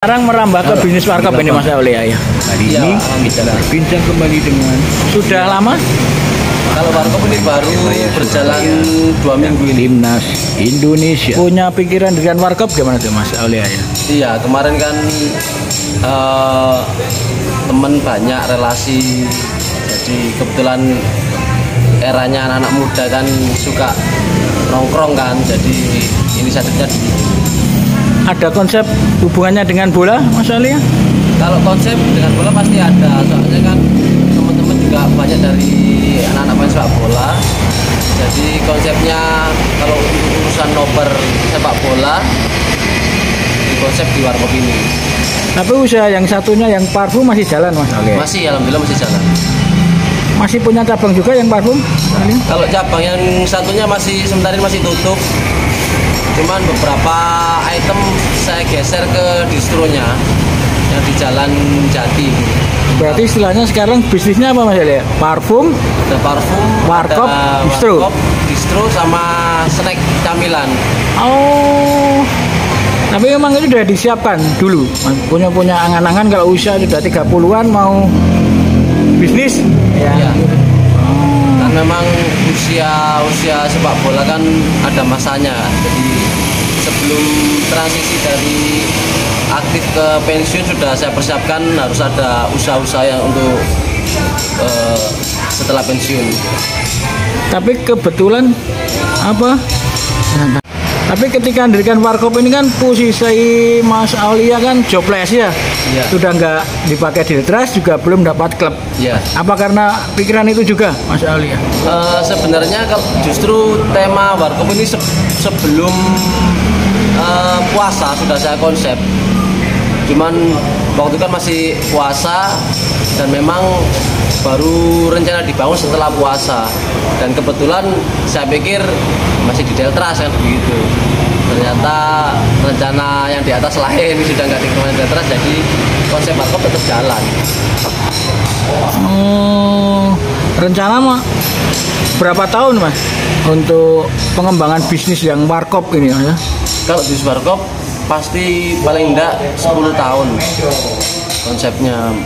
Sekarang merambah ke bisnis warkop ini Mas Aulia ya. Hari ini kita berbincang kembali dengan Sudah lama kalau warkop ini baru berjalan 2 minggu ini. Timnas Indonesia punya pikiran dengan warkop gimana tuh Mas Aulia ya? Iya, kemarin kan teman banyak relasi, jadi kebetulan eranya anak-anak muda kan suka nongkrong kan, jadi inisiatifnya Ada konsep hubungannya dengan bola Mas Aulia? kalau konsep dengan bola pasti ada, soalnya kan teman-teman juga banyak dari anak-anak main sepak bola. Jadi konsepnya kalau urusan nobar sepak bola di konsep di warkop ini. Tapi usaha yang satunya yang parfum masih jalan Mas Aulia? Masih, alhamdulillah masih jalan. Masih punya cabang juga yang parfum? Kalau cabang yang satunya masih sementara ini masih tutup. Cuman beberapa item saya geser ke distronya yang di Jalan Jati. Berarti istilahnya sekarang bisnisnya apa Mas Aulia? Parfum, Ada parfum, warkop, ada distro. warkop, distro sama snack camilan. Oh. Tapi memang itu sudah disiapkan dulu. Punya angan-angan kalau usia sudah 30-an mau bisnis ya. Ya. Kan memang usia sepak bola kan ada masanya. Jadi sebelum transisi dari aktif ke pensiun sudah saya persiapkan harus ada usaha-usaha yang untuk setelah pensiun. Tapi kebetulan apa? Tapi ketika mendirikan warkop ini kan posisi Mas Aulia kan jobless ya. Iya. Sudah nggak dipakai di Letras, juga belum dapat klub. Ya. Apa karena pikiran itu juga Mas Aulia? Sebenarnya kalau justru tema warkop ini sebelum puasa sudah saya konsep. Cuman waktu itu kan masih puasa dan memang baru rencana dibangun setelah puasa. Dan kebetulan saya pikir masih di Deltras kan begitu. Ternyata rencana yang di atas lain sudah nggak dikeluarkan Deltras, jadi konsep warkop tetap jalan. Rencana mah berapa tahun Mas untuk pengembangan bisnis yang warkop ini ya? Kalau bisnis warkop pasti paling enggak 10 tahun konsepnya.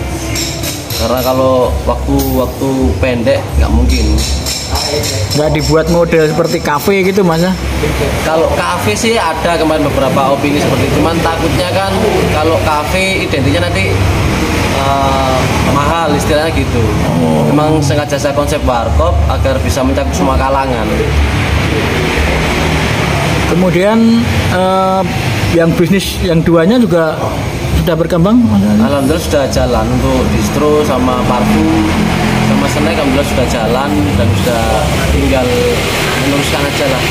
Karena kalau waktu pendek nggak mungkin. Nggak dibuat model seperti kafe gitu Mas ya? Kalau kafe sih ada kemarin beberapa opini seperti itu. Cuman takutnya kan kalau kafe identiknya nanti mahal istilahnya gitu. Memang sengaja saya konsep warkop agar bisa mencakup semua kalangan. Kemudian yang bisnis yang duanya juga sudah berkembang Mas Aulia? Alhamdulillah sudah jalan untuk distro sama parfum sama snack, alhamdulillah sudah jalan dan sudah tinggal meneruskan aja lah.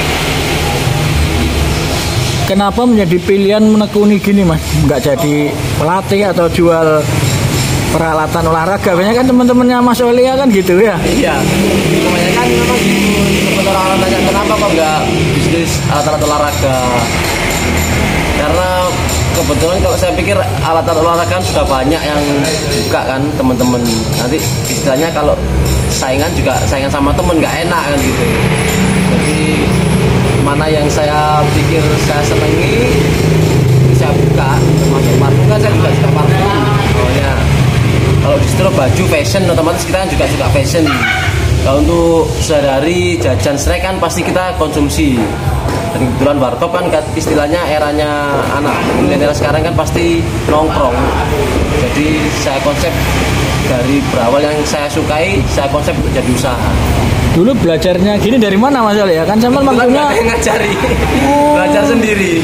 Kenapa menjadi pilihan menekuni gini Mas? Nggak jadi pelatih atau jual peralatan olahraga? Banyak kan teman-temannya Mas Aulia kan gitu ya? Iya, kebanyakan memang gitu. Seperti orang-orang tanya kenapa kok nggak bisnis alat-alat olahraga? Karena kebetulan kalau saya pikir alat-alat olahraga sudah banyak yang buka kan teman-teman. Nanti istilahnya kalau saingan sama temen nggak enak kan gitu. Jadi mana yang saya pikir saya senangi saya buka, termasuk parfum kan saya juga suka parfum. Soalnya kalau distro baju fashion otomatis kita kan juga suka fashion. Kalau untuk sehari-hari jajan snack kan pasti kita konsumsi. Dan kebetulan warkop kan istilahnya eranya anak milenial sekarang kan pasti nongkrong. Jadi saya konsep dari berawal yang saya sukai, saya konsep untuk jadi usaha. Dulu belajarnya gini dari mana Mas Aulia? Kan sama maksudnya ngajari. Belajar sendiri.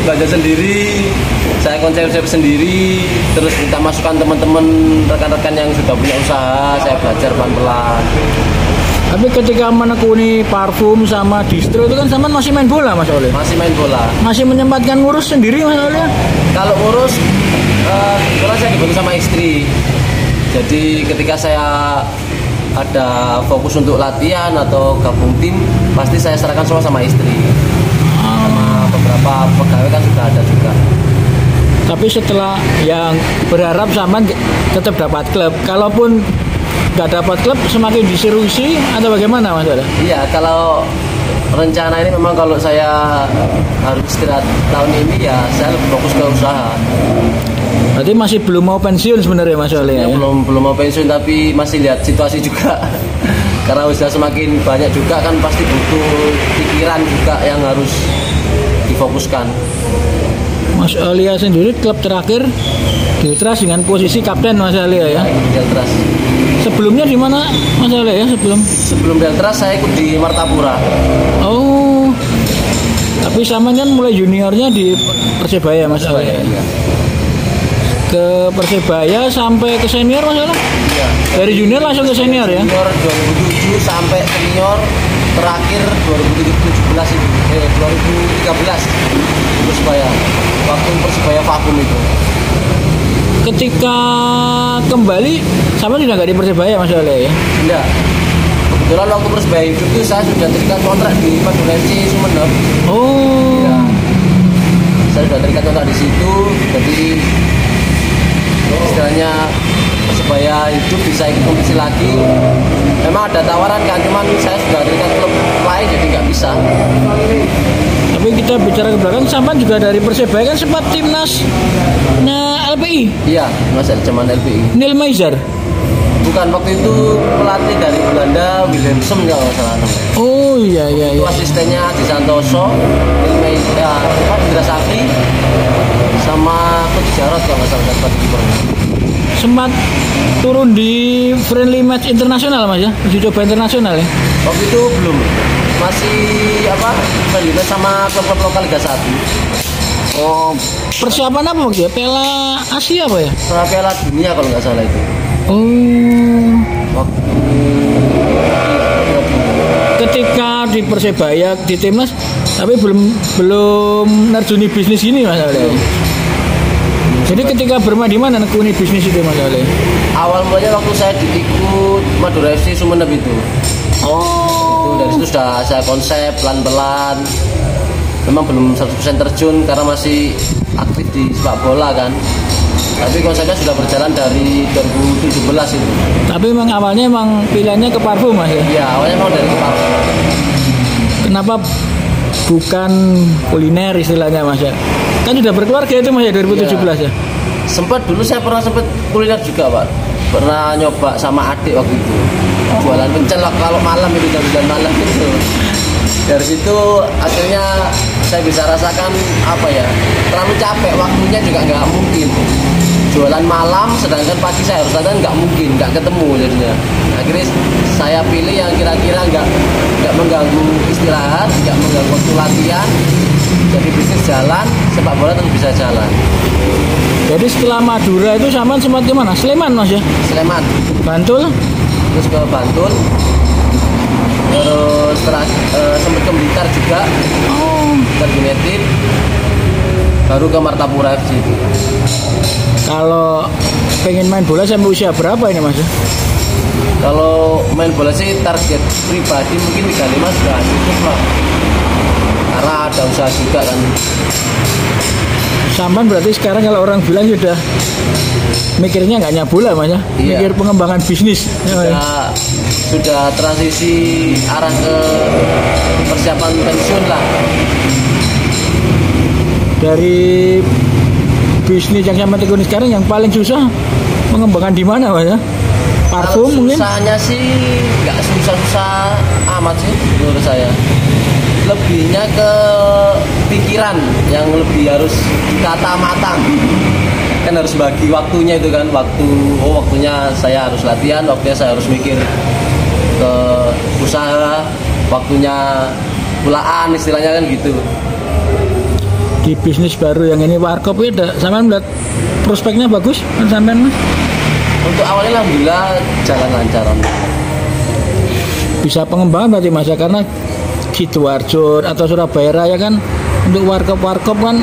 Saya konsep sendiri, terus minta masukan teman-teman rekan-rekan yang sudah punya usaha, saya belajar pelan-pelan. Tapi ketika menekuni parfum sama distro itu kan sama masih main bola Mas Aulia? Masih main bola. Masih menyempatkan ngurus sendiri Mas Aulia? Kalau ngurus, kebetulan saya dibantu sama istri. Jadi ketika saya ada fokus untuk latihan atau gabung tim, pasti saya serahkan semua sama istri. Sama beberapa pegawai kan sudah ada juga. Tapi setelah yang berharap sama tetap dapat klub. Kalaupun nggak dapat klub semakin diserusi atau bagaimana Mas Aulia? Iya, kalau rencana ini memang kalau saya harus istirahat tahun ini ya saya lebih fokus ke usaha. Berarti masih belum mau pensiun sebenarnya Mas Wali ya? Belum mau pensiun, tapi masih lihat situasi juga. Karena usia semakin banyak juga kan pasti butuh pikiran juga yang harus difokuskan. Mas Aulia sendiri klub terakhir di Ultras dengan posisi kapten Mas Aulia ya? Di Ultras. Sebelumnya di mana Mas Aulia ya Sebelum di Ultras saya ikut di Martapura. Oh, tapi sama kan mulai juniornya di Persebaya Mas Aulia. Iya. Ke Persebaya sampai ke senior Mas Aulia? Iya. Dari junior langsung ke senior ya? Junior 2007 sampai senior terakhir 2017 itu. 2013 Persebaya. Waktu Persebaya vakum itu. Ketika kembali sama sudah nggak di Persebaya Mas Aulia ya? Enggak. Kebetulan waktu Persebaya itu saya sudah terikat kontrak di Madura FC Sumeneb. Oh. Ya. Saya sudah terikat kontrak di situ, jadi istilahnya Persebaya itu bisa ikut kompetisi lagi. Memang ada tawaran kan, cuman saya sudah terikat klub lain jadi nggak bisa. Tapi kita bicara ke belakang, Sampan juga dari Persebaya kan sempat timnas LPI. Iya, masih zaman LPI. Neil Meijer. Bukan, waktu itu pelatih dari Belanda, Willemsen kalau nggak salah namanya. Oh iya. Itu asistennya di Santoso, Indra Safri, sama Coach Jarot kalau nggak salah dapat kipernya. Sempat turun di friendly match internasional Mas ya, uji coba internasional ya. Waktu itu belum, masih friendly match sama klub-klub lokal Liga 1. Oh, persiapan apa waktu ya? Piala Asia apa ya? Piala Dunia kalau nggak salah itu. Oh. Waktu ketika di Persebaya di timnas, tapi belum nerjuni bisnis ini Mas Ale. Jadi ketika bermain di mana nekuni bisnis itu Mas Ale? Awal mulanya waktu saya ikut Madura FC Sumeneb itu. Oh. Itu dari situ sudah saya konsep pelan-pelan. Memang belum 100% terjun karena masih aktif di sepak bola kan. Tapi konsepnya sudah berjalan dari 2017 itu. Tapi memang awalnya pilihannya ke parfum Mas ya? Iya, awalnya memang dari parfum. Kenapa bukan kuliner istilahnya Mas ya? Kan sudah berkeluarga itu Mas ya 2017 ya? Sempat dulu saya pernah kuliner juga Pak. Pernah nyoba sama adik waktu itu. Jualan pencel kalau malam itu jam malam itu. Dari situ akhirnya saya bisa rasakan terlalu capek, waktunya juga nggak mungkin. Jualan malam sedangkan pagi saya harus datang, nggak mungkin, nggak ketemu jadinya. Akhirnya saya pilih yang kira-kira nggak mengganggu istirahat, nggak mengganggu waktu latihan. Jadi bisnis jalan, sepak bola tetap bisa jalan. Jadi setelah Madura itu Sampan sempat di mana? Sleman Mas ya? Sleman. Bantul? Terus ke Bantul. Terus sempat ke Blitar juga. Oh. Blitar United. Baru ke Martapura FC. Kalau pengen main bola sampai usia berapa ini Mas? Kalau main bola sih target pribadi mungkin 35 sudah cukup lah. Karena ada usaha juga kan. Sampan berarti sekarang kalau orang bilang sudah mikirnya nggak hanya bola Mas ya? Iya. Mikir pengembangan bisnis. Sudah transisi arah ke persiapan pensiun lah. Dari bisnis yang Sampan tekuni sekarang yang paling susah mengembangkan di mana Mas ya? Parfum mungkin? Susahnya sih nggak susah-susah amat sih menurut saya. Lebihnya ke pikiran yang lebih harus ditata matang. Kan harus bagi waktunya itu kan, waktunya saya harus latihan, waktunya saya harus mikir ke usaha, waktunya pulaan istilahnya kan gitu. Di bisnis baru yang ini warkop itu Sampan melihat prospeknya bagus kan Sampan Mas? Untuk awalnya alhamdulillah jalan lancaran. Bisa pengembangan berarti Mas ya, karena Sidoarjo atau Surabaya Raya kan untuk warkop kan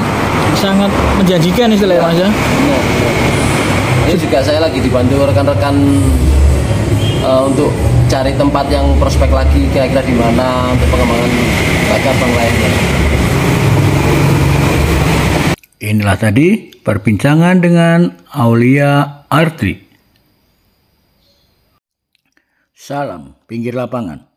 sangat menjanjikan istilahnya Mas ya. Ini juga saya lagi dibantu rekan-rekan untuk cari tempat yang prospek lagi kira-kira di mana untuk pengembangan cabang lainnya. Inilah tadi perbincangan dengan Aulia Artri. Salam pinggir lapangan.